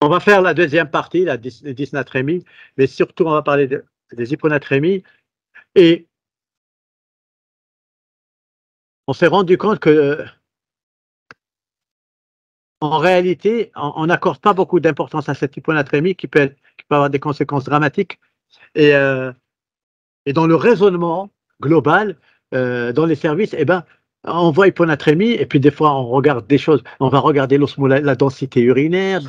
On va faire la deuxième partie, la dysnatrémie, mais surtout on va parler des hyponatrémies. Et on s'est rendu compte que en réalité, on n'accorde pas beaucoup d'importance à cette hyponatrémie qui peut avoir des conséquences dramatiques. Et, euh, et dans le raisonnement global, dans les services, eh ben, on voit hyponatrémie et puis des fois on regarde des choses, on va regarder la densité urinaire,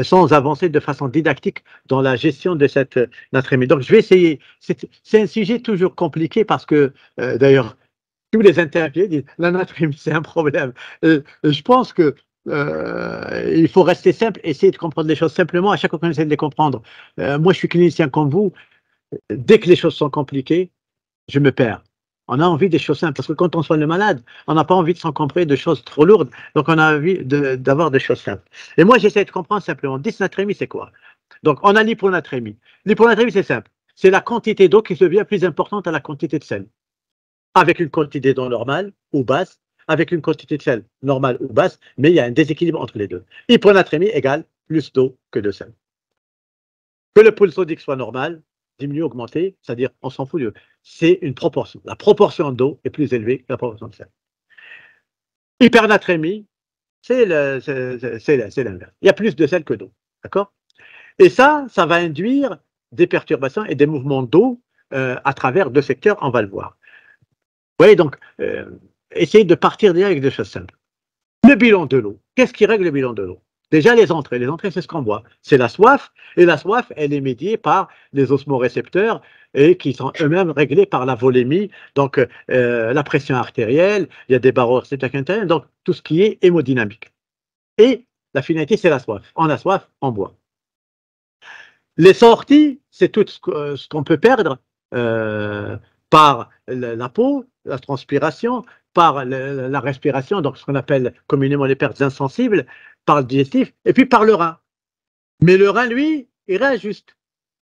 sans avancer de façon didactique dans la gestion de cette natrémie. Donc je vais essayer, c'est un sujet toujours compliqué parce que d'ailleurs tous les interviewés disent la natrémie c'est un problème. Je pense que il faut rester simple, essayer de comprendre les choses simplement. À chaque fois qu'on essaie de les comprendre, moi je suis clinicien comme vous, dès que les choses sont compliquées, je me perds. On a envie des choses simples, parce que quand on soigne le malade, on n'a pas envie de s'encombrer de choses trop lourdes, donc on a envie d'avoir des choses simples. Et moi, j'essaie de comprendre simplement, dysnatrémie, c'est quoi? Donc, on a l'hyponatrémie. L'hyponatrémie, c'est simple. C'est la quantité d'eau qui devient plus importante à la quantité de sel. Avec une quantité d'eau normale ou basse, avec une quantité de sel normale ou basse, mais il y a un déséquilibre entre les deux. Hyponatrémie égale plus d'eau que de sel. Que le pool sodique soit normal, diminuer, augmenter, c'est-à-dire on s'en fout, c'est une proportion. La proportion d'eau est plus élevée que la proportion de sel. Hypernatrémie, c'est l'inverse. Il y a plus de sel que d'eau. D'accord? Et ça va induire des perturbations et des mouvements d'eau à travers deux secteurs, on va le voir. Vous voyez, donc, essayez de partir déjà avec des choses simples. Le bilan de l'eau. Qu'est-ce qui règle le bilan de l'eau? Déjà, les entrées. Les entrées, c'est ce qu'on voit. C'est la soif. Et la soif, elle est médiée par les osmorécepteurs et qui sont eux-mêmes réglés par la volémie. Donc, la pression artérielle, il y a des barorécepteurs intérieurs, donc tout ce qui est hémodynamique. Et la finalité, c'est la soif. On a soif, on boit. Les sorties, c'est tout ce qu'on peut perdre par la peau, la transpiration, par la respiration, donc ce qu'on appelle communément les pertes insensibles, par le digestif, et puis par le rein. Mais le rein, lui, il réajuste.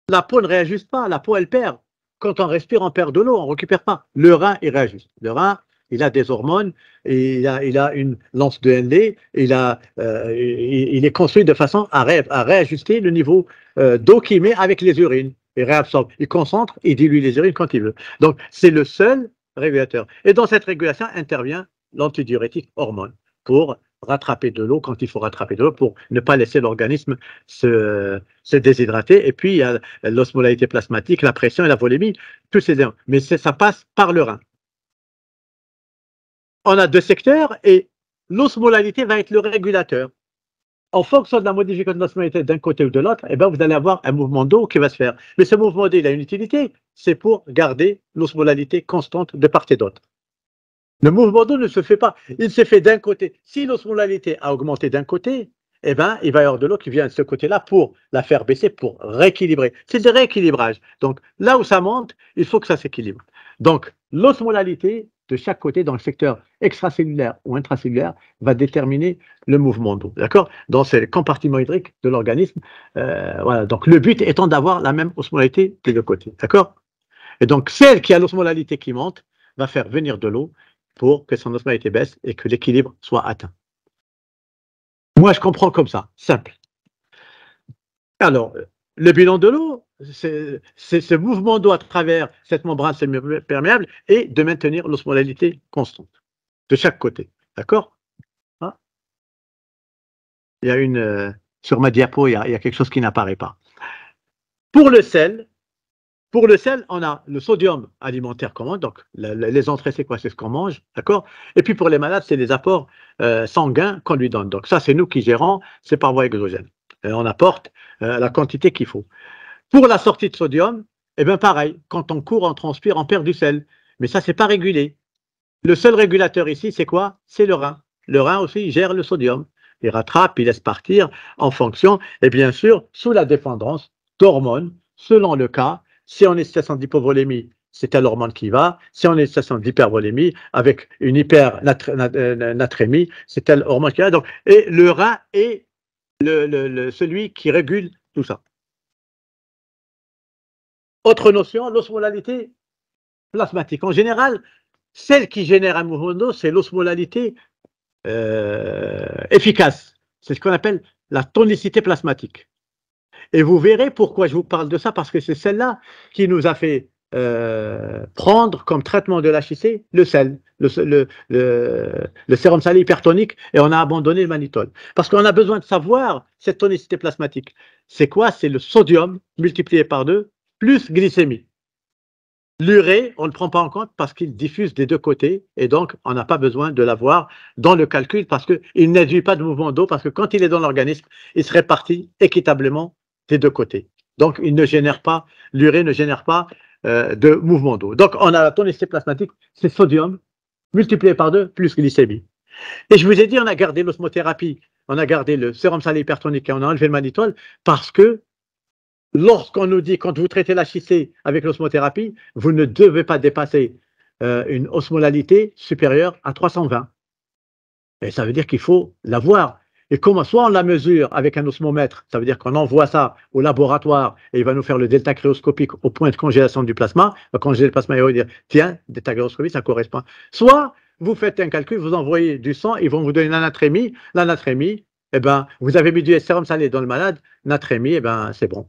La peau ne réajuste pas, la peau, elle perd. Quand on respire, on perd de l'eau, on ne récupère pas. Le rein, il réajuste. Le rein, il a des hormones, et il a une lance de Henle, il est construit de façon à réajuster le niveau d'eau qu'il met avec les urines. Il réabsorbe, il concentre, il dilue les urines quand il veut. Donc, c'est le seul régulateur. Et dans cette régulation intervient l'antidiurétique hormone pour rattraper de l'eau quand il faut rattraper de l'eau pour ne pas laisser l'organisme se déshydrater. Et puis, il y a l'osmolalité plasmatique, la pression et la volémie, tous ces éléments. Mais ça passe par le rein. On a deux secteurs et l'osmolalité va être le régulateur. En fonction de la modification de l'osmolalité d'un côté ou de l'autre, eh ben vous allez avoir un mouvement d'eau qui va se faire. Mais ce mouvement d'eau, il a une utilité, c'est pour garder l'osmolalité constante de part et d'autre. Le mouvement d'eau ne se fait pas, il se fait d'un côté. Si l'osmolalité a augmenté d'un côté, eh ben, il va y avoir de l'eau qui vient de ce côté-là pour la faire baisser, pour rééquilibrer. C'est le rééquilibrage. Donc, là où ça monte, il faut que ça s'équilibre. Donc, l'osmolalité de chaque côté, dans le secteur extracellulaire ou intracellulaire, va déterminer le mouvement d'eau. D'accord? Dans ces compartiments hydriques de l'organisme. Voilà. Donc, le but étant d'avoir la même osmolalité des deux côtés. D'accord? Et donc, celle qui a l'osmolalité qui monte va faire venir de l'eau pour que son osmolalité baisse et que l'équilibre soit atteint. Moi, je comprends comme ça, simple. Alors, le bilan de l'eau, c'est ce mouvement d'eau à travers cette membrane semi-perméable et de maintenir l'osmolalité constante de chaque côté. D'accord? Ah. Il y a sur ma diapo, il y a quelque chose qui n'apparaît pas. Pour le sel, on a le sodium alimentaire qu'on mange, donc les entrées, c'est quoi? C'est ce qu'on mange, d'accord? Et puis pour les malades, c'est les apports sanguins qu'on lui donne. Donc ça, c'est nous qui gérons, c'est par voie exogène. On apporte la quantité qu'il faut. Pour la sortie de sodium, eh bien pareil, quand on court, on transpire, on perd du sel. Mais ça, c'est pas régulé. Le seul régulateur ici, c'est quoi? C'est le rein. Le rein aussi, il gère le sodium. Il rattrape, il laisse partir en fonction, et bien sûr, sous la dépendance d'hormones, selon le cas. Si on est situation d'hypovolémie, c'est telle hormone qui va. Si on est situation d'hypervolémie, avec une hypernatrémie, c'est telle hormone qui va. Donc, et le rein est celui qui régule tout ça. Autre notion, l'osmolalité plasmatique. En général, celle qui génère un mouvement d'eau, c'est l'osmolalité efficace. C'est ce qu'on appelle la tonicité plasmatique. Et vous verrez pourquoi je vous parle de ça, parce que c'est celle-là qui nous a fait prendre comme traitement de l'HIC le sel, le sérum salé hypertonique, et on a abandonné le mannitol. Parce qu'on a besoin de savoir cette tonicité plasmatique. C'est quoi? C'est le sodium multiplié par 2 plus glycémie. L'urée, on ne le prend pas en compte parce qu'il diffuse des deux côtés, et donc on n'a pas besoin de l'avoir dans le calcul parce qu'il n'induit pas de mouvement d'eau, parce que quand il est dans l'organisme, il se répartit équitablement des deux côtés. Donc il ne génère pas, l'urée ne génère pas de mouvement d'eau. Donc on a la tonicité plasmatique, c'est sodium multiplié par 2 plus glycémie. Et je vous ai dit, on a gardé l'osmothérapie, on a gardé le sérum salé hypertonique et on a enlevé le mannitol parce que lorsqu'on nous dit, quand vous traitez l'HIC avec l'osmothérapie, vous ne devez pas dépasser une osmolalité supérieure à 320. Et ça veut dire qu'il faut l'avoir. Et comment? Soit on la mesure avec un osmomètre, ça veut dire qu'on envoie ça au laboratoire et il va nous faire le delta cryoscopique au point de congélation du plasma. Il va congéler le plasma et il va dire, tiens, delta cryoscopique, ça correspond. Soit vous faites un calcul, vous envoyez du sang, ils vont vous donner l'anatrémie. L'anatrémie, eh ben, vous avez mis du sérum salé dans le malade, natrémie, eh ben, c'est bon.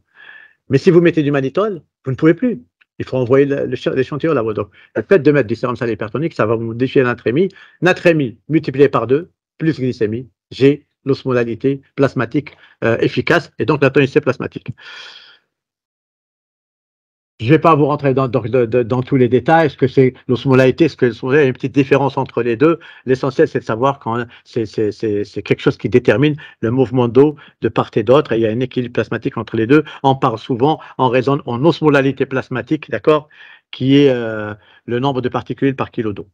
Mais si vous mettez du mannitol, vous ne pouvez plus. Il faut envoyer l'échantillon là-bas. Donc, le fait de mettre du sérum salé hypertonique, ça va vous déchirer l'anatrémie. Natrémie multiplié par 2, plus glycémie, j'ai l'osmolalité plasmatique efficace et donc la tonicité plasmatique. Je ne vais pas vous rentrer dans tous les détails, ce que c'est l'osmolalité, ce que il y a une petite différence entre les deux. L'essentiel, c'est de savoir quand c'est quelque chose qui détermine le mouvement d'eau de part et d'autre, et il y a un équilibre plasmatique entre les deux. On parle souvent, on raisonne en osmolalité plasmatique, d'accord, qui est le nombre de particules par kilo d'eau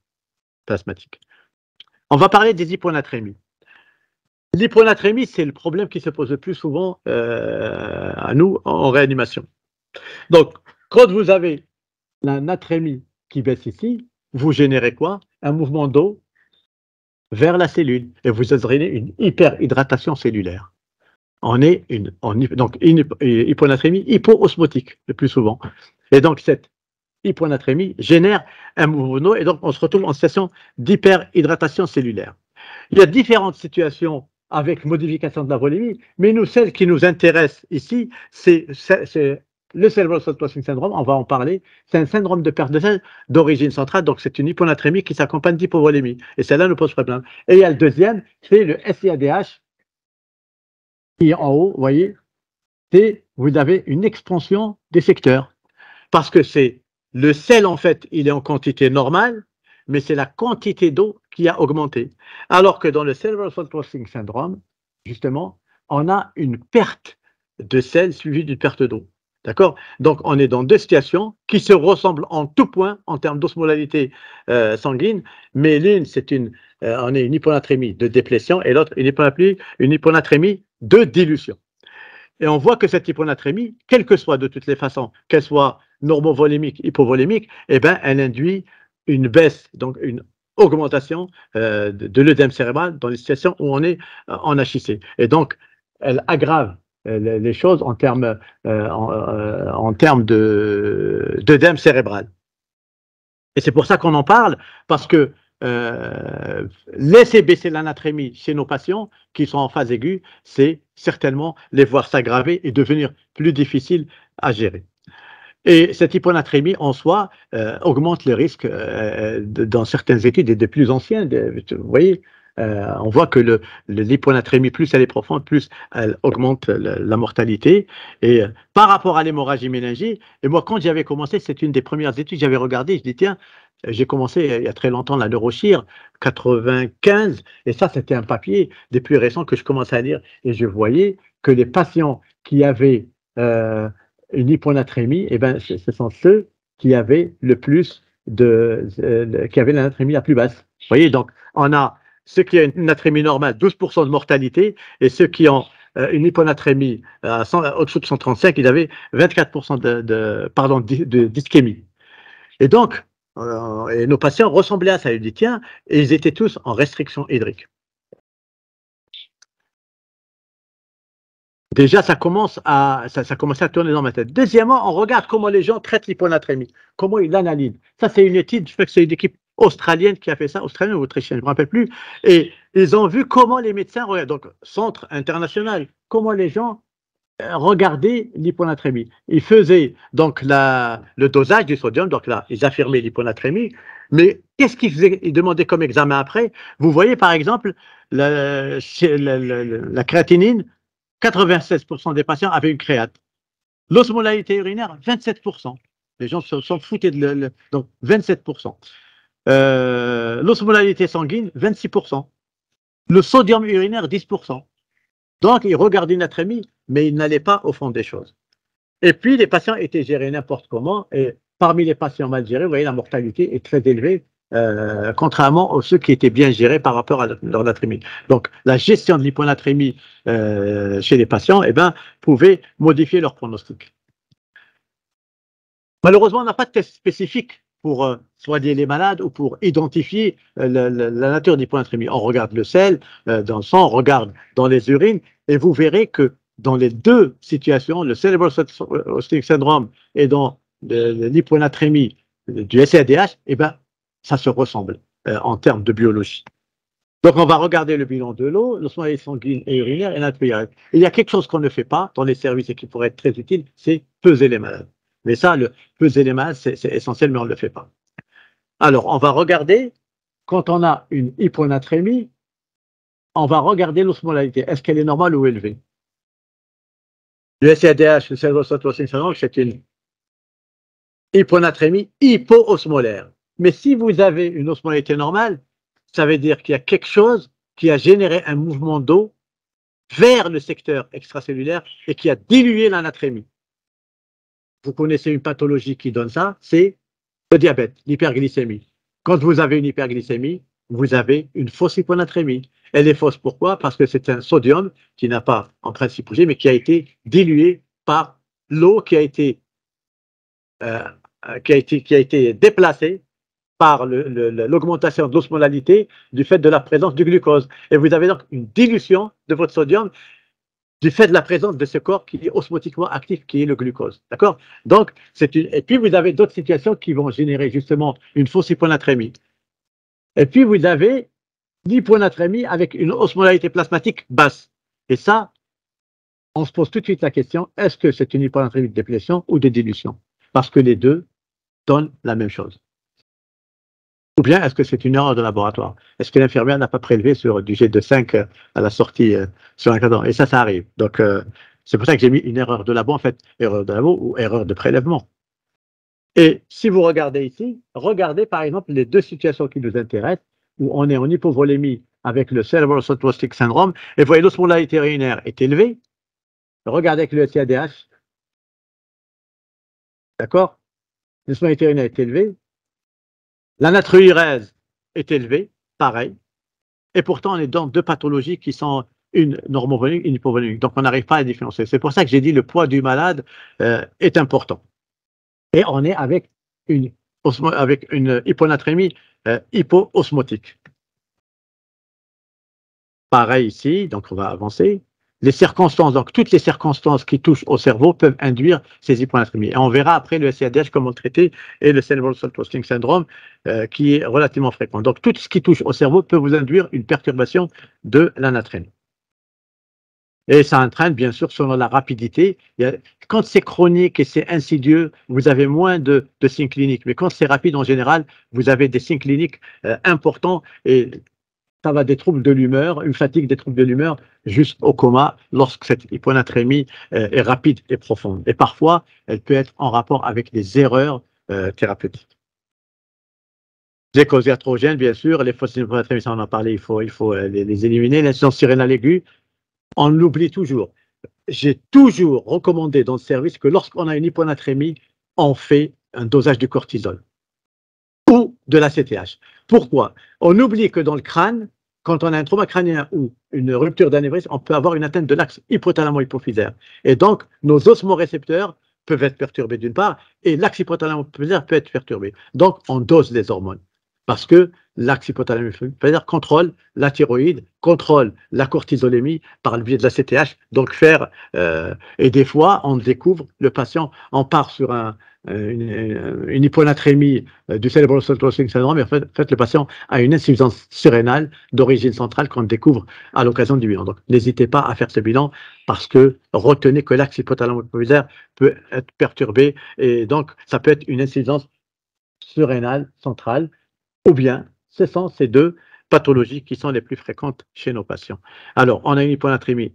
plasmatique. On va parler des hyponatrémies. L'hyponatrémie, c'est le problème qui se pose le plus souvent à nous en réanimation. Donc, quand vous avez la natrémie qui baisse ici, vous générez quoi? Un mouvement d'eau vers la cellule et vous entraînez une hyperhydratation cellulaire. On est une hyponatrémie hypoosmotique le plus souvent. Et donc, cette hyponatrémie génère un mouvement d'eau et donc on se retrouve en situation d'hyperhydratation cellulaire. Il y a différentes situations avec modification de la volémie, mais nous, celle qui nous intéresse ici, c'est le cerebral salt crossing syndrome, on va en parler. C'est un syndrome de perte de sel d'origine centrale, donc c'est une hyponatrémie qui s'accompagne d'hypovolémie. Et celle-là nous pose problème. Et il y a le deuxième, c'est le SIADH, qui est en haut, vous voyez, c'est vous avez une expansion des secteurs. Parce que c'est le sel, en fait, il est en quantité normale, mais c'est la quantité d'eau qui a augmenté. Alors que dans le cerebral salt crossing syndrome, justement, on a une perte de sel suivie d'une perte d'eau. D'accord? Donc, on est dans deux situations qui se ressemblent en tout point en termes d'osmolalité sanguine, mais l'une, on est une hyponatrémie de déplétion et l'autre, une hyponatrémie de dilution. Et on voit que cette hyponatrémie, quelle que soit de toutes les façons, qu'elle soit normovolémique, hypovolémique, eh ben, elle induit une baisse, donc une augmentation de l'œdème cérébral dans les situations où on est en HIC. Et donc, elle aggrave les choses en termes d'œdème cérébral. Et c'est pour ça qu'on en parle, parce que laisser baisser l'anatrémie chez nos patients qui sont en phase aiguë, c'est certainement les voir s'aggraver et devenir plus difficile à gérer. Et cette hyponatrémie en soi augmente le risque dans certaines études et des plus anciennes. Vous voyez, on voit que l'hyponatrémie, plus elle est profonde, plus elle augmente la mortalité. Et par rapport à l'hémorragie méningée, et moi quand j'avais commencé, c'est une des premières études que j'avais regardées, je dis tiens, j'ai commencé il y a très longtemps la neurochir, 95, et ça c'était un papier des plus récents que je commençais à lire, et je voyais que les patients qui avaient une hyponatrémie, eh ben, ce sont ceux qui avaient le plus qui avaient l'anatrémie la plus basse. Vous voyez, donc on a ceux qui ont une natrémie normale, 12% de mortalité, et ceux qui ont une hyponatrémie au-dessous de 135, ils avaient 24% d'ischémie. Et donc, et nos patients ressemblaient à ça. Ils disaient, tiens, et ils étaient tous en restriction hydrique. Déjà, ça commence à tourner dans ma tête. Deuxièmement, on regarde comment les gens traitent l'hyponatrémie, comment ils l'analysent. Ça, c'est une étude, je fais que c'est une équipe australienne qui a fait ça, australienne ou autrichienne, je ne me rappelle plus. Et ils ont vu comment les médecins, donc centre international, comment les gens regardaient l'hyponatrémie. Ils faisaient donc le dosage du sodium, donc là, ils affirmaient l'hyponatrémie, mais qu'est-ce qu'ils faisaient? Ils demandaient comme examen après. Vous voyez par exemple la créatinine, 96% des patients avaient une créate. L'osmolarité urinaire, 27%. Les gens s'en foutaient donc 27%. L'osmolarité sanguine, 26%. Le sodium urinaire, 10%. Donc, ils regardaient une atrémie, mais ils n'allaient pas au fond des choses. Et puis, les patients étaient gérés n'importe comment. Et parmi les patients mal gérés, vous voyez, la mortalité est très élevée, contrairement à ceux qui étaient bien gérés par rapport à leur natrémie. Donc, la gestion de l'hyponatrémie chez les patients, eh ben, pouvait modifier leur pronostic. Malheureusement, on n'a pas de test spécifique pour soigner les malades ou pour identifier la nature d'hyponatrémie. On regarde le sel dans le sang, on regarde dans les urines, et vous verrez que dans les deux situations, le Cerebral Osmotic Syndrome et dans l'hyponatrémie du SADH, eh ben, ça se ressemble en termes de biologie. Donc, on va regarder le bilan de l'eau, l'osmolarité sanguine et urinaire et la natriurétique. Il y a quelque chose qu'on ne fait pas dans les services et qui pourrait être très utile, c'est peser les malades. Mais ça, peser les malades, c'est essentiel, mais on ne le fait pas. Alors, on va regarder, quand on a une hyponatrémie, on va regarder l'osmolarité. Est-ce qu'elle est normale ou élevée? Le SADH, le Cerebral Osmotic Syndrome, c'est une hyponatrémie hypoosmolaire. Mais si vous avez une osmolarité normale, ça veut dire qu'il y a quelque chose qui a généré un mouvement d'eau vers le secteur extracellulaire et qui a dilué la natrémie. Vous connaissez une pathologie qui donne ça, c'est le diabète, l'hyperglycémie. Quand vous avez une hyperglycémie, vous avez une fausse hyponatrémie. Elle est fausse pourquoi? Parce que c'est un sodium qui n'a pas en principe bougé, mais qui a été dilué par l'eau qui a été déplacée par l'augmentation de l'osmolalité du fait de la présence du glucose. Et vous avez donc une dilution de votre sodium du fait de la présence de ce corps qui est osmotiquement actif, qui est le glucose. D'accord? Donc, et puis vous avez d'autres situations qui vont générer justement une fausse hyponatrémie. Et puis vous avez l'hyponatrémie avec une osmolarité plasmatique basse. Et ça, on se pose tout de suite la question, est-ce que c'est une hyponatrémie de déplétion ou de dilution? Parce que les deux donnent la même chose. Ou bien est-ce que c'est une erreur de laboratoire? Est-ce que l'infirmière n'a pas prélevé sur du G2,5 à la sortie sur un cadran? Et ça arrive. Donc, c'est pour ça que j'ai mis une erreur de labo, en fait, erreur de labo ou erreur de prélèvement. Et si vous regardez ici, regardez par exemple les deux situations qui nous intéressent, où on est en hypovolémie avec le Cerebral Osmotic Syndrome, et vous voyez l'osmolarité urinaire est élevée. Regardez avec le SADH. D'accord? L'osmolarité urinaire est élevée. La natriurèse est élevée, pareil. Et pourtant, on est dans deux pathologies qui sont une normovolémique et une hypovolémique. Donc, on n'arrive pas à différencier. C'est pour ça que j'ai dit le poids du malade est important. Et on est avec une hyponatrémie hypoosmotique. Pareil ici, donc on va avancer. Les circonstances, donc toutes les circonstances qui touchent au cerveau peuvent induire ces hyponatrémies. Et on verra après le SADH comment le traiter et le Cerebral Osmotic Syndrome qui est relativement fréquent. Donc tout ce qui touche au cerveau peut vous induire une perturbation de la natrémie. Et ça entraîne bien sûr selon la rapidité. Quand c'est chronique et c'est insidieux, vous avez moins de signes cliniques. Mais quand c'est rapide en général, vous avez des signes cliniques importants et ça va des troubles de l'humeur, une fatigue, des troubles de l'humeur, jusqu'au coma lorsque cette hyponatrémie est rapide et profonde. Et parfois, elle peut être en rapport avec des erreurs thérapeutiques. Les causes iatrogènes, bien sûr, les fausses hyponatrémies, ça on en a parlé, il faut les éliminer. L'insuffisance surrénale aiguë, on l'oublie toujours. J'ai toujours recommandé dans le service que lorsqu'on a une hyponatrémie, on fait un dosage du cortisol ou de la CTH. Pourquoi? On oublie que dans le crâne, quand on a un trauma crânien ou une rupture d'anévrisme, on peut avoir une atteinte de l'axe hypothalamo-hypophysaire. Et donc, nos osmorécepteurs peuvent être perturbés d'une part, et l'axe hypothalamo-hypophysaire peut être perturbé. Donc, on dose les hormones. Parce que l'axe hypothalamique c'est-à-dire contrôle la thyroïde, contrôle la cortisolémie par le biais de la CTH. Donc et des fois, on découvre, le patient, on part sur une hyponatrémie du cerebral cytochrome syndrome, et en fait, le patient a une insuffisance surrénale d'origine centrale qu'on découvre à l'occasion du bilan. Donc, n'hésitez pas à faire ce bilan parce que retenez que l'axe hypothalamo-hypophysaire peut être perturbé et donc ça peut être une insuffisance surrénale centrale ou bien ce sont ces deux pathologies qui sont les plus fréquentes chez nos patients. Alors, on a une hyponatrémique,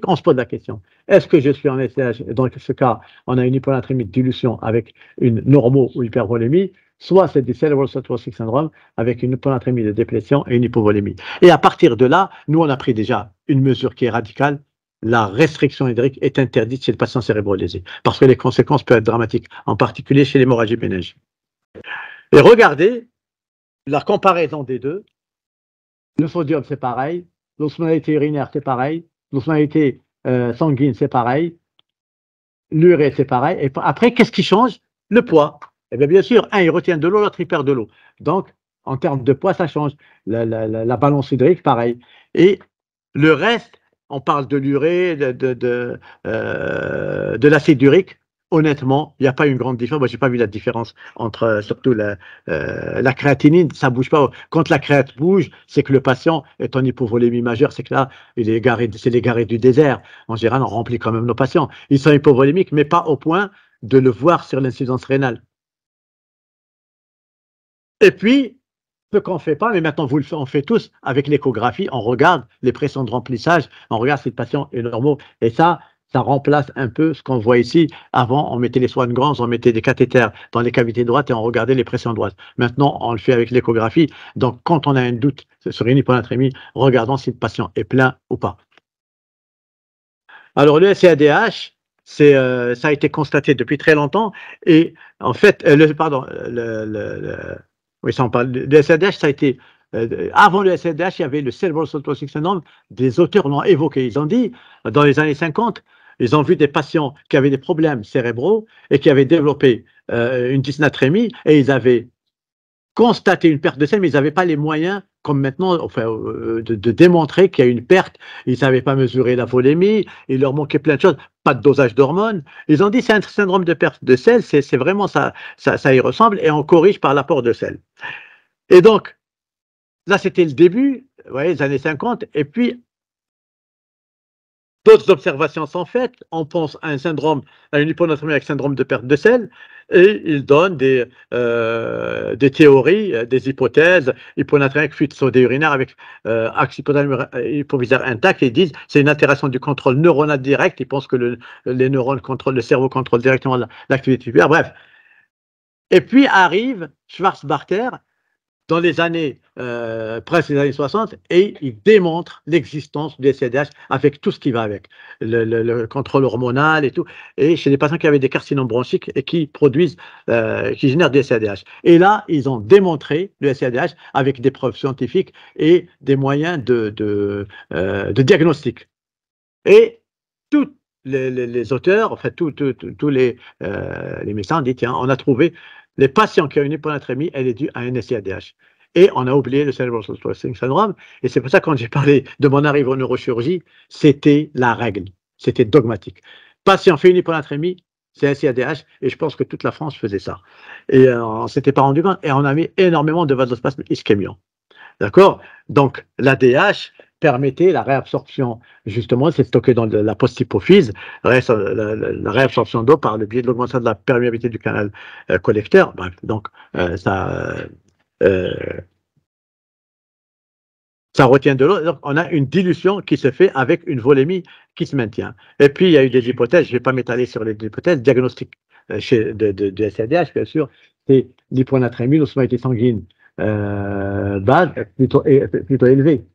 on se pose la question, est-ce que je suis en SCH? Dans ce cas, on a une hyponatrémie de dilution avec une normo ou hypervolémie, soit c'est du cerebral cytochrome syndrome avec une hyponatrémie de déplétion et une hypovolémie. Et à partir de là, nous, on a pris déjà une mesure qui est radicale. La restriction hydrique est interdite chez le patient cérébro-lésé parce que les conséquences peuvent être dramatiques, en particulier chez l'hémorragie méningée. Et regardez la comparaison des deux. Le sodium, c'est pareil. L'osmolalité urinaire, c'est pareil. L'osmolalité sanguine, c'est pareil. L'urée, c'est pareil. Et après, qu'est-ce qui change? Le poids. Eh bien sûr, un, il retient de l'eau, l'autre, il perd de l'eau. Donc, en termes de poids, ça change. La balance hydrique, pareil. Et le reste, on parle de l'urée, de l'acide urique. Honnêtement, il n'y a pas une grande différence. Moi, je n'ai pas vu la différence entre, surtout la créatinine, ça ne bouge pas. Quand la créate bouge, c'est que le patient est en hypovolémie majeure, c'est que là, c'est les garés du désert. En général, on remplit quand même nos patients. Ils sont hypovolémiques, mais pas au point de le voir sur l'insuffisance rénale. Et puis, ce qu'on ne fait pas, mais maintenant on fait tous avec l'échographie, on regarde les pressions de remplissage, on regarde si le patient est normal. Et ça remplace un peu ce qu'on voit ici. Avant, on mettait les Swan-Ganz, on mettait des cathéters dans les cavités droites et on regardait les pressions droites. Maintenant, on le fait avec l'échographie. Donc, quand on a un doute sur une hyponatrémie, regardons si le patient est plein ou pas. Alors, le SCADH, ça a été constaté depuis très longtemps. Et en fait, oui, ça en parle. Le SCADH, ça a été. Avant le SCADH, il y avait le Cerebral Cytochrome syndrome. Des auteurs l'ont évoqué. Ils ont dit, dans les années 50, ils ont vu des patients qui avaient des problèmes cérébraux et qui avaient développé une dysnatrémie et ils avaient constaté une perte de sel, mais ils n'avaient pas les moyens, comme maintenant, enfin, de démontrer qu'il y a une perte. Ils ne savaient pas mesurer la volémie, il leur manquait plein de choses, pas de dosage d'hormones. Ils ont dit c'est un syndrome de perte de sel, c'est vraiment ça y ressemble, et on corrige par l'apport de sel. Et donc, là, c'était le début, vous voyez, les années 50, et puis d'autres observations sont faites. On pense à une hyponatrémie avec syndrome de perte de sel, et ils donnent des théories, des hypothèses. Hyponatrémie avec fuite sodée urinaire avec axe hypophysaire intact. Ils disent c'est une altération du contrôle neuronal direct. Ils pensent que les neurones contrôlent, le cerveau contrôle directement l'activité tubulaire. Bref. Et puis arrive Schwarzbacher dans les années, presque les années 60, et il démontre l'existence du SCADH avec tout ce qui va avec, le contrôle hormonal et tout, et chez les patients qui avaient des carcinomes bronchiques et qui génèrent du SCADH. Et là, ils ont démontré le SCADH avec des preuves scientifiques et des moyens de diagnostic. Et tous les auteurs, enfin tous les médecins ont dit, tiens, on a trouvé les patients qui ont une hyponatrémie, elle est due à un SCADH. Et on a oublié le Cerebral Cytochrome syndrome. Et c'est pour ça que quand j'ai parlé de mon arrivée en neurochirurgie, c'était la règle. C'était dogmatique. Patient fait une hyponatrémie, c'est un SCADH. Et je pense que toute la France faisait ça. Et on ne s'était pas rendu compte. Et on a mis énormément de vasospasme ischémiant. D'accord? Donc, l'ADH permettait la réabsorption, justement, c'est stocké dans la post-hypophyse, la réabsorption d'eau par le biais de l'augmentation de la perméabilité du canal collecteur. Bref, donc, ça retient de l'eau. Donc, on a une dilution qui se fait avec une volémie qui se maintient. Et puis, il y a eu des hypothèses, je ne vais pas m'étaler sur les hypothèses, diagnostic de SCADH, bien sûr, c'est l'hyponatrémie, l'osmolalité sanguine base plutôt élevée.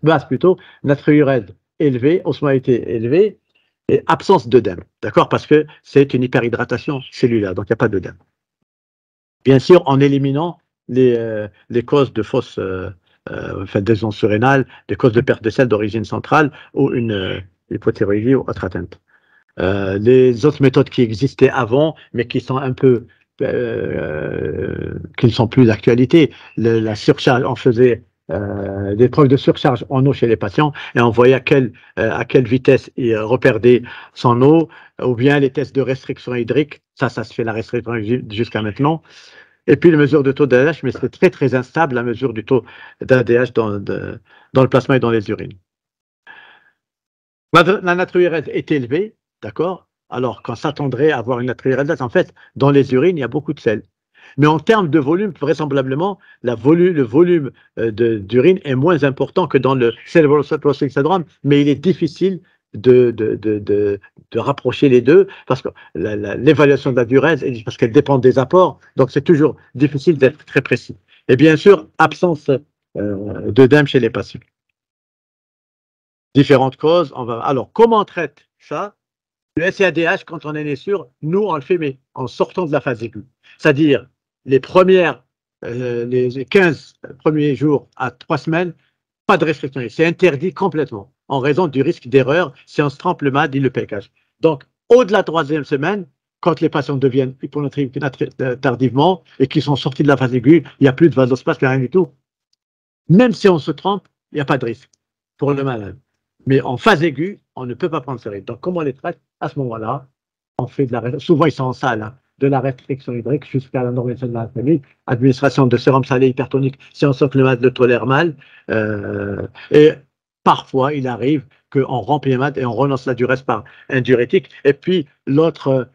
Base plutôt, natriurèse élevée, osmolalité élevée, et absence d'œdème, d'accord, parce que c'est une hyperhydratation cellulaire, donc il n'y a pas d'œdème. Bien sûr, en éliminant les causes de fausse d'adhésion surrénale, des causes de perte de sel d'origine centrale ou une hypothyroïdie ou autre atteinte. Les autres méthodes qui existaient avant, mais qui sont un peu qui ne sont plus d'actualité. La surcharge, on faisait des preuves de surcharge en eau chez les patients et on voyait à quelle vitesse ils reperdaient son eau, ou bien les tests de restriction hydrique, ça se fait la restriction jusqu'à maintenant. Et puis les mesures de taux d'ADH, mais c'est très très instable la mesure du taux d'ADH dans le plasma et dans les urines. La natriurése est élevée, d'accord? Alors qu'on s'attendrait à avoir une natriurése, en fait, dans les urines, il y a beaucoup de sel. Mais en termes de volume, vraisemblablement, le volume d'urine est moins important que dans le cerebral cytochrome syndrome, mais il est difficile de rapprocher les deux, parce que l'évaluation de la diurèse, parce qu'elle dépend des apports, donc c'est toujours difficile d'être très précis. Et bien sûr, absence d'œdème chez les patients. Différentes causes. Alors, comment on traite ça? Le SIADH, quand on en est sûr, nous, on le fait, mais en sortant de la phase aiguë. C'est-à-dire, les 15 premiers jours à 3 semaines, pas de restriction. C'est interdit complètement, en raison du risque d'erreur si on se trempe le MAD et le PKH. Donc, au-delà de la 3e semaine, quand les patients deviennent hyponatriques tardivement et qu'ils sont sortis de la phase aiguë, il n'y a plus de vasospasme, il n'y a rien du tout. Même si on se trompe, il n'y a pas de risque pour le malade. Mais en phase aiguë, on ne peut pas prendre ce risque. Donc, comment on les traite? À ce moment-là, on fait souvent ils sont en salle, hein, de la restriction hydrique jusqu'à la normalisation de la famille, administration de sérum salé hypertonique si on sent que le malade le tolère mal. Et parfois, il arrive qu'on remplit le malade et on relance la diurèse par un diurétique. Et puis, l'autre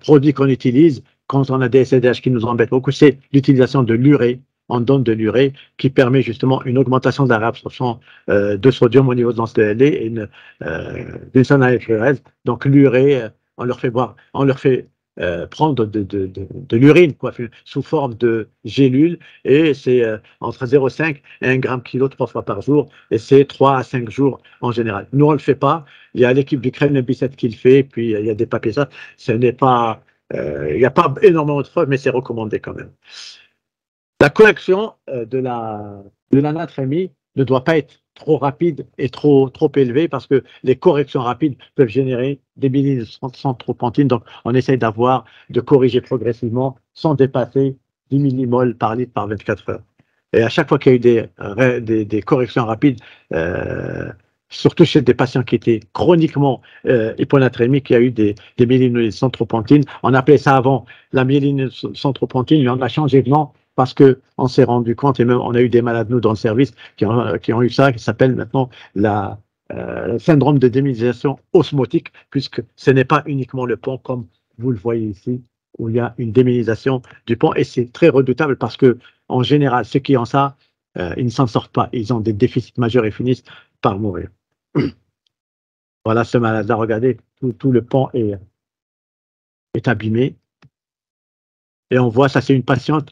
produit qu'on utilise quand on a des SIADH qui nous embêtent beaucoup, c'est l'utilisation de l'urée. On donne de l'urée qui permet justement une augmentation de la réabsorption de sodium au niveau de l'anse-LD et d'une sonne à natriurése. Donc l'urée, on leur fait boire, on leur fait prendre de l'urine sous forme de gélules et c'est entre 0,5 et 1 gramme kilo 3 fois par jour et c'est 3 à 5 jours en général. Nous on ne le fait pas, il y a l'équipe du Kremlin Bicêtre qui le fait, puis il y a des papiers ça, ce n'est pas, il n'y a pas énormément de preuves mais c'est recommandé quand même. La correction de la natrémie ne doit pas être trop rapide et trop élevée parce que les corrections rapides peuvent générer des millilitres sans tropantine. Donc, on essaye de corriger progressivement sans dépasser 10 millimoles par litre par 24 heures. Et à chaque fois qu'il y a eu des corrections rapides, surtout chez des patients qui étaient chroniquement hyponatrémiques, il y a eu des millilitres sans tropantine. On appelait ça avant la myéline sans tropantine, mais on a changé de nom parce qu'on s'est rendu compte, et même on a eu des malades, nous, dans le service, qui ont eu ça, qui s'appelle maintenant le syndrome de démyélisation osmotique, puisque ce n'est pas uniquement le pont, comme vous le voyez ici, où il y a une démyélisation du pont, et c'est très redoutable parce que, en général, ceux qui ont ça, ils ne s'en sortent pas, ils ont des déficits majeurs et finissent par mourir. Voilà ce malade-là, regardez, tout le pont est abîmé. Et on voit, ça c'est une patiente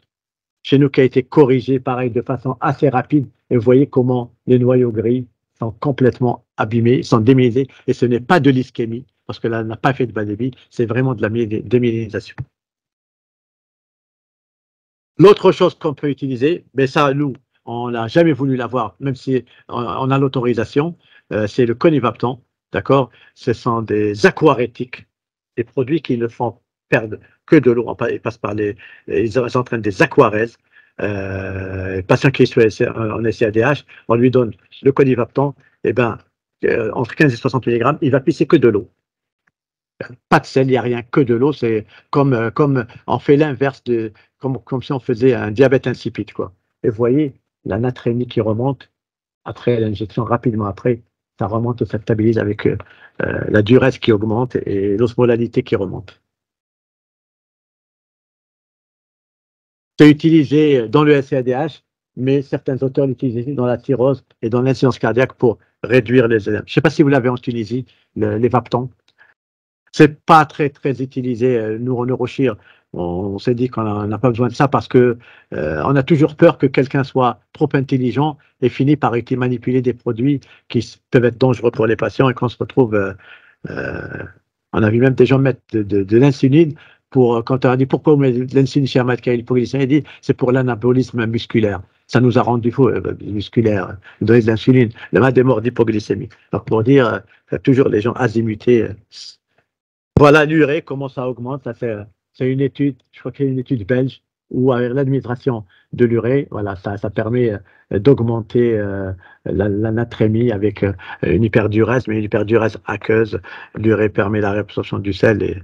chez nous qui a été corrigée, pareil, de façon assez rapide. Et vous voyez comment les noyaux gris sont complètement abîmés, sont démyélisés. Et ce n'est pas de l'ischémie, parce que là, elle n'a pas fait de bas débit, c'est vraiment de la démyélisation. L'autre chose qu'on peut utiliser, mais ça, nous, on n'a jamais voulu l'avoir, même si on a l'autorisation, c'est le conivaptan, d'accord? Ce sont des aquarétiques, des produits qui ne font perdre que de l'eau, ils passent par ils entraînent des aquarèses. Patient qui est en SIADH, on lui donne le conivaptan, et ben, entre 15 et 60 mg, il va pisser que de l'eau. Pas de sel, il n'y a rien, que de l'eau. C'est comme on fait l'inverse comme si on faisait un diabète insipide, quoi. Et vous voyez, la natrémie qui remonte après l'injection, rapidement après, ça remonte et ça stabilise avec la diurèse qui augmente et l'osmolalité qui remonte. C'est utilisé dans le SIADH, mais certains auteurs l'utilisent dans la cirrhose et dans l'insuffisance cardiaque pour réduire les œdèmes. Je ne sais pas si vous l'avez en Tunisie, les Vaptans. C'est pas très utilisé. Nous, en neurochir, on s'est dit qu'on n'a pas besoin de ça parce que on a toujours peur que quelqu'un soit trop intelligent et finisse par manipuler des produits qui peuvent être dangereux pour les patients et qu'on se retrouve. On a vu même des gens mettre de l'insuline quand on a dit pourquoi on met de l'insuline chez un malade qui a l'hypoglycémie, il dit c'est pour l'anabolisme musculaire. Ça nous a rendu fou, musculaire, donner de l'insuline. Le malade est mort d'hypoglycémie. Donc pour dire, toujours les gens azimutés. Voilà l'urée, comment ça augmente, ça fait c'est une étude, je crois que c'est une étude belge, où avec l'administration de l'urée, voilà, ça permet d'augmenter la natrémie avec une hyperdurèse, mais une hyperdurèse aqueuse. L'urée permet la réabsorption du sel.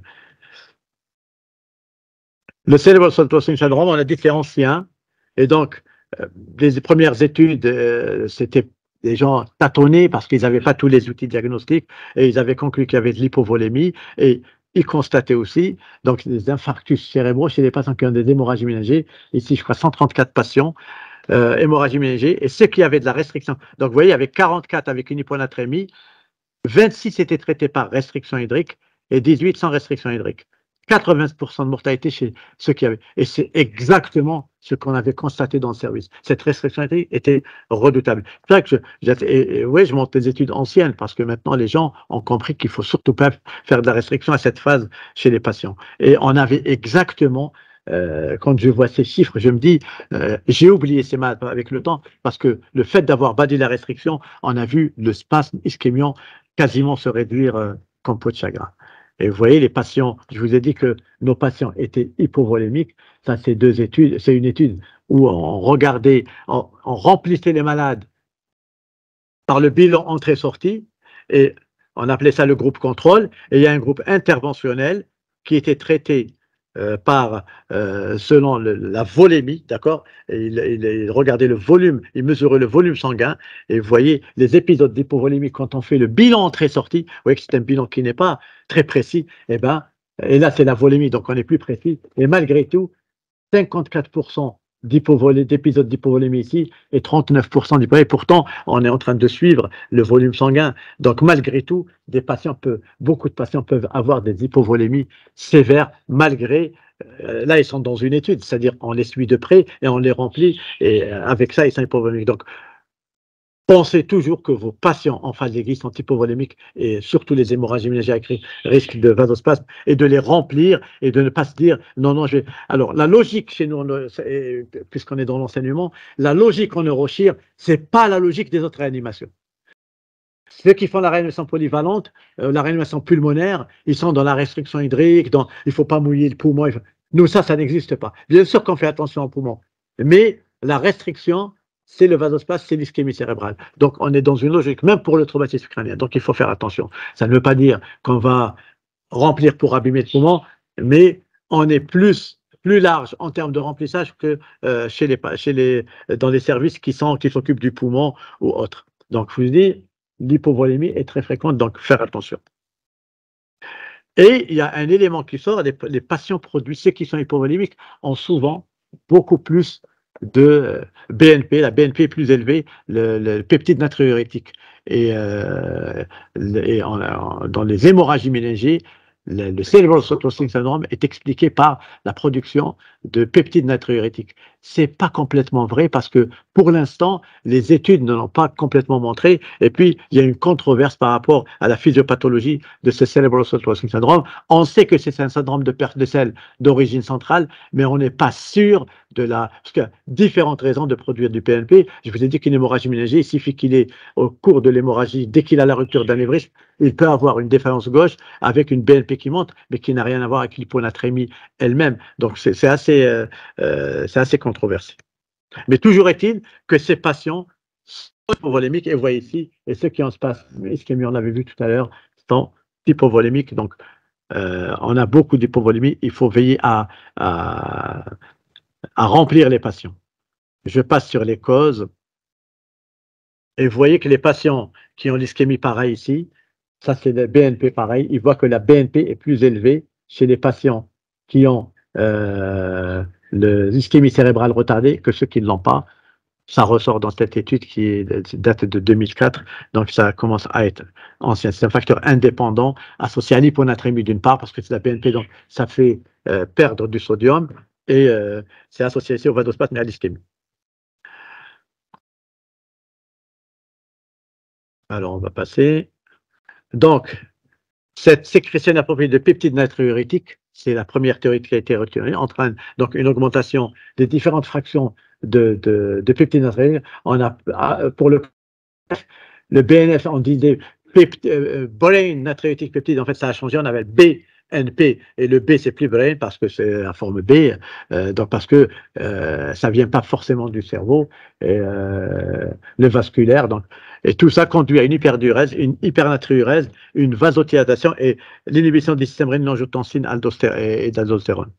Le Cerebral Salt Processing Syndrome, on a différencié un. Et donc, les premières études, c'était des gens tâtonnaient parce qu'ils n'avaient pas tous les outils diagnostiques et ils avaient conclu qu'il y avait de l'hypovolémie et ils constataient aussi donc des infarctus cérébraux chez les patients qui ont des hémorragies méningées. Ici, je crois 134 patients, hémorragie méningée, et ceux qui avaient de la restriction. Donc, vous voyez, avec 44 avec une hyponatrémie, 26 étaient traités par restriction hydrique et 18 sans restriction hydrique. 80% de mortalité chez ceux qui avaient. Et c'est exactement ce qu'on avait constaté dans le service. Cette restriction hydrique était redoutable. C'est vrai que oui, je monte des études anciennes parce que maintenant les gens ont compris qu'il faut surtout pas faire de la restriction à cette phase chez les patients. Et on avait exactement quand je vois ces chiffres, je me dis, j'ai oublié ces maths avec le temps, parce que le fait d'avoir bâti la restriction, on a vu le spasme ischémiant quasiment se réduire comme peau de chagrin. Et vous voyez, les patients, je vous ai dit que nos patients étaient hypovolémiques. Ça, c'est deux études. C'est une étude où on regardait, on remplissait les malades par le bilan entrée-sortie, et on appelait ça le groupe contrôle. Et il y a un groupe interventionnel qui était traité selon la volémie, d'accord? Il regardait le volume, il mesurait le volume sanguin, et vous voyez les épisodes d'hypovolémie quand on fait le bilan entrée-sortie, vous voyez que c'est un bilan qui n'est pas très précis, et là c'est la volémie, donc on est plus précis, et malgré tout, 54% d'épisodes d'hypovolémie ici et 39% d'hypovolémie. Pourtant, on est en train de suivre le volume sanguin. Donc, malgré tout, beaucoup de patients peuvent avoir des hypovolémies sévères, malgré, là, ils sont dans une étude, c'est-à-dire on les suit de près et on les remplit, et avec ça, ils sont hypovolémiques. Donc, pensez toujours que vos patients en phase aiguë sont hypovolémiques et surtout les hémorragies méningées risquent de vasospasme, et de les remplir et de ne pas se dire non, non, je vais. Alors, la logique chez nous, puisqu'on est dans l'enseignement, la logique en neurochir, c'est pas la logique des autres réanimations. Ceux qui font la réanimation polyvalente, la réanimation pulmonaire, ils sont dans la restriction hydrique, il ne faut pas mouiller le poumon. Nous, ça n'existe pas. Bien sûr qu'on fait attention au poumon, mais la restriction, c'est le vasospasme, c'est l'ischémie cérébrale. Donc, on est dans une logique, même pour le traumatisme crânien. Donc, il faut faire attention. Ça ne veut pas dire qu'on va remplir pour abîmer le poumon, mais on est plus large en termes de remplissage que dans les services qui s'occupent du poumon ou autres. Donc, je vous dis, l'hypovolémie est très fréquente, donc faire attention. Et il y a un élément qui sort, les patients produits, ceux qui sont hypovolémiques, ont souvent beaucoup plus de BNP, la BNP est plus élevée, le peptide natriurétique. Et dans les hémorragies méningées, le Cerebral Salt Processing Syndrome est expliqué par la production de peptides natriurétiques. C'est pas complètement vrai parce que pour l'instant, les études ne l'ont pas complètement montré. Et puis, il y a une controverse par rapport à la physiopathologie de ce Cerebral Salt Processing Syndrome. On sait que c'est un syndrome de perte de sel d'origine centrale, mais on n'est pas sûr parce qu'il y a différentes raisons de produire du PNP. Je vous ai dit qu'une hémorragie méningée, il suffit qu'il ait, au cours de l'hémorragie, dès qu'il a la rupture d'anévrisme, il peut avoir une défaillance gauche avec une BNP qui monte, mais qui n'a rien à voir avec l'hyponatrémie elle-même. Donc, c'est assez controversé. Mais toujours est-il que ces patients sont hypovolémiques, et vous voyez ici, et ceux qui en se passent, ischémie, on l'avait vu tout à l'heure, sont hypovolémiques. Donc, on a beaucoup d'hypovolémie. Il faut veiller à remplir les patients. Je passe sur les causes. Et vous voyez que les patients qui ont l'ischémie pareil ici, ça c'est le BNP pareil, ils voient que la BNP est plus élevée chez les patients qui ont l'ischémie cérébrale retardée que ceux qui ne l'ont pas. Ça ressort dans cette étude qui date de 2004, donc ça commence à être ancien. C'est un facteur indépendant associé à l'hyponatrémie d'une part, parce que c'est la BNP, donc ça fait perdre du sodium, et c'est associé aussi au vasospasme et à l'ischémie. Alors, on va passer. Donc, cette sécrétion appropriée de peptides natriurétiques, c'est la première théorie qui a été retenue, entraîne donc une augmentation des différentes fractions de peptides natriurétiques. On a, pour le BNF, on disait brain natriurétique peptide, en fait, ça a changé, on avait B NP, et le B c'est plus brain parce que c'est la forme B, donc parce que ça vient pas forcément du cerveau, et, le vasculaire, donc, et tout ça conduit à une hyperdurèse, une hypernatriurèse, une vasodilatation et l'inhibition des systèmes rénine-angiotensine et d'aldostérone.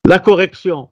La correction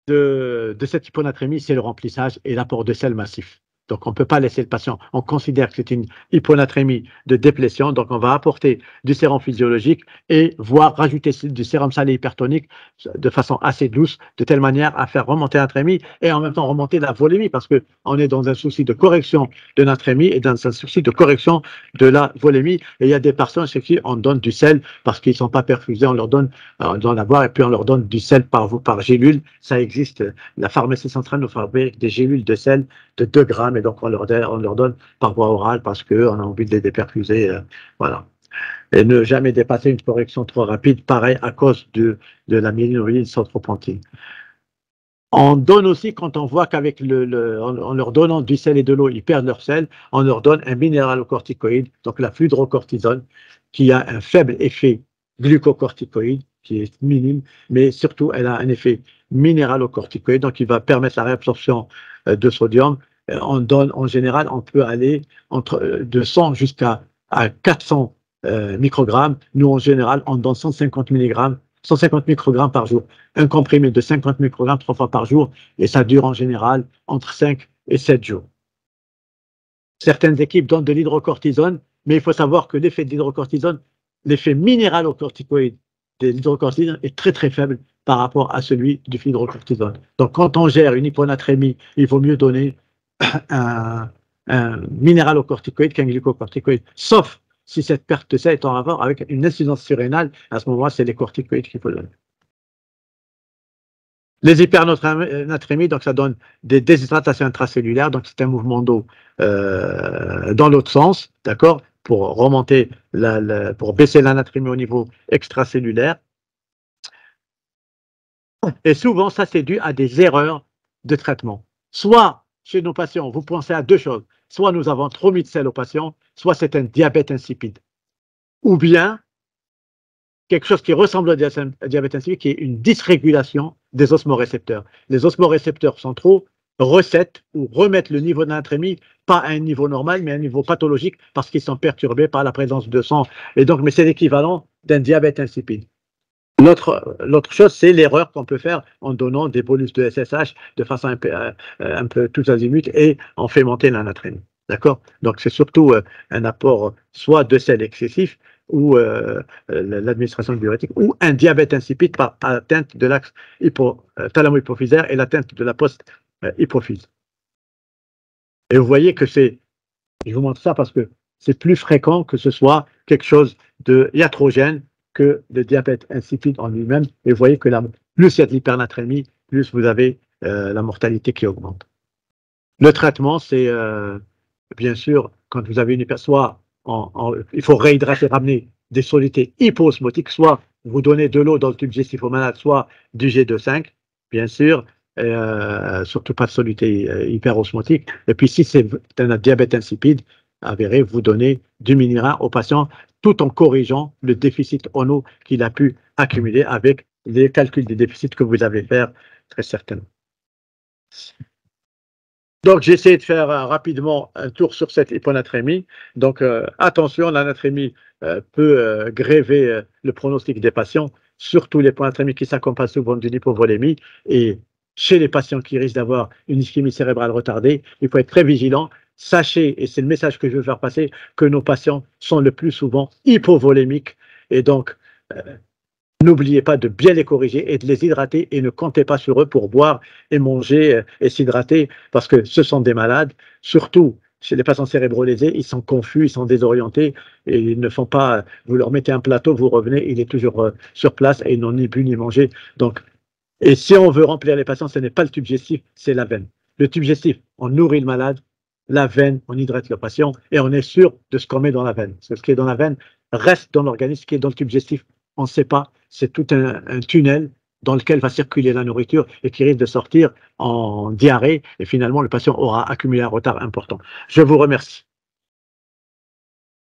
de cette hyponatrémie, c'est le remplissage et l'apport de sel massif. Donc, on ne peut pas laisser le patient. On considère que c'est une hyponatrémie de déplétion. Donc, on va apporter du sérum physiologique et voire rajouter du sérum salé hypertonique de façon assez douce, de telle manière à faire remonter la natrémie et en même temps remonter la volémie parce qu'on est dans un souci de correction de natrémie et dans un souci de correction de la volémie. Et il y a des personnes chez qui on donne du sel parce qu'ils ne sont pas perfusés. On leur donne d'en avoir et puis on leur donne du sel par gélule. Ça existe. La pharmacie centrale nous fabrique des gélules de sel de 2 grammes et donc on leur donne par voie orale parce qu'on a envie de les déperfuser. Voilà. Et ne jamais dépasser une correction trop rapide, pareil à cause de la myéline centropantine. On donne aussi, quand on voit qu'avec en leur donnant du sel et de l'eau, ils perdent leur sel, on leur donne un minéralocorticoïde, donc la fludrocortisone, qui a un faible effet glucocorticoïde, qui est minime, mais surtout elle a un effet minéralocorticoïde, donc il va permettre la réabsorption de sodium. On donne, en général, on peut aller de 100 jusqu'à 400 microgrammes. Nous, en général, on donne 150 microgrammes par jour. Un comprimé de 50 microgrammes 3 fois par jour, et ça dure en général entre 5 et 7 jours. Certaines équipes donnent de l'hydrocortisone, mais il faut savoir que l'effet de l'hydrocortisone, l'effet minéralocorticoïde de l'hydrocortisone est très très faible par rapport à celui du fludrocortisone. Donc quand on gère une hyponatrémie, il vaut mieux donner un minéralocorticoïde qu'un glucocorticoïde, sauf si cette perte de sel est en rapport avec une insuffisance surrénale. À ce moment-là, c'est les corticoïdes qu'il faut donner. Les hypernatrémies, donc ça donne des déshydratations intracellulaires, donc c'est un mouvement d'eau dans l'autre sens, d'accord, pour remonter, pour baisser la natrémie au niveau extracellulaire. Et souvent, ça c'est dû à des erreurs de traitement. Soit chez nos patients, vous pensez à 2 choses. Soit nous avons trop mis de sel aux patients, soit c'est un diabète insipide. Ou bien, quelque chose qui ressemble au diabète insipide, qui est une dysrégulation des osmorécepteurs. Les osmorécepteurs centraux remettent le niveau de natrémie, pas à un niveau normal, mais à un niveau pathologique, parce qu'ils sont perturbés par la présence de sang. Et donc, mais c'est l'équivalent d'un diabète insipide. L'autre chose, c'est l'erreur qu'on peut faire en donnant des bolus de SSH de façon un peu tous azimuts et en fait monter la natrémie. D'accord? Donc, c'est surtout un apport soit de sel excessif ou l'administration de diurétique ou un diabète insipide par atteinte de l'axe thalamo-hypophysaire et l'atteinte de la post-hypophyse. Et vous voyez que je vous montre ça parce que c'est plus fréquent que ce soit quelque chose de iatrogène que le diabète insipide en lui-même. Et vous voyez que plus il y a de l'hypernatrémie, plus vous avez la mortalité qui augmente. Le traitement, c'est bien sûr, quand vous avez une soit il faut réhydrater, ramener des solutés hypoosmotiques, soit vous donnez de l'eau dans le tube digestif au malade, soit du G2,5, bien sûr, surtout pas de soluté hyperosmotique. Et puis si c'est un diabète insipide avéré, vous donnez du minéral au patient tout en corrigeant le déficit en eau qu'il a pu accumuler avec les calculs des déficits que vous avez fait très certainement. Donc, j'ai essayé de faire rapidement un tour sur cette hyponatrémie. Donc, attention, la natrémie peut gréver le pronostic des patients, surtout les hyponatrémies qui s'accompagnent souvent d'une hypovolémie. Et chez les patients qui risquent d'avoir une ischémie cérébrale retardée, il faut être très vigilant. Sachez, et c'est le message que je veux faire passer, que nos patients sont le plus souvent hypovolémiques. Et donc, n'oubliez pas de bien les corriger et de les hydrater et ne comptez pas sur eux pour boire et manger et s'hydrater parce que ce sont des malades, surtout chez les patients cérébrolésés, ils sont confus, ils sont désorientés et ils ne font pas, vous leur mettez un plateau, vous revenez, il est toujours sur place et ils n'ont ni bu ni mangé. Donc, et si on veut remplir les patients, ce n'est pas le tube digestif, c'est la veine. Le tube digestif, on nourrit le malade, la veine, on hydrate le patient et on est sûr de ce qu'on met dans la veine. Parce que ce qui est dans la veine reste dans l'organisme, ce qui est dans le tube digestif, on ne sait pas, c'est tout un tunnel dans lequel va circuler la nourriture et qui risque de sortir en diarrhée et finalement le patient aura accumulé un retard important. Je vous remercie.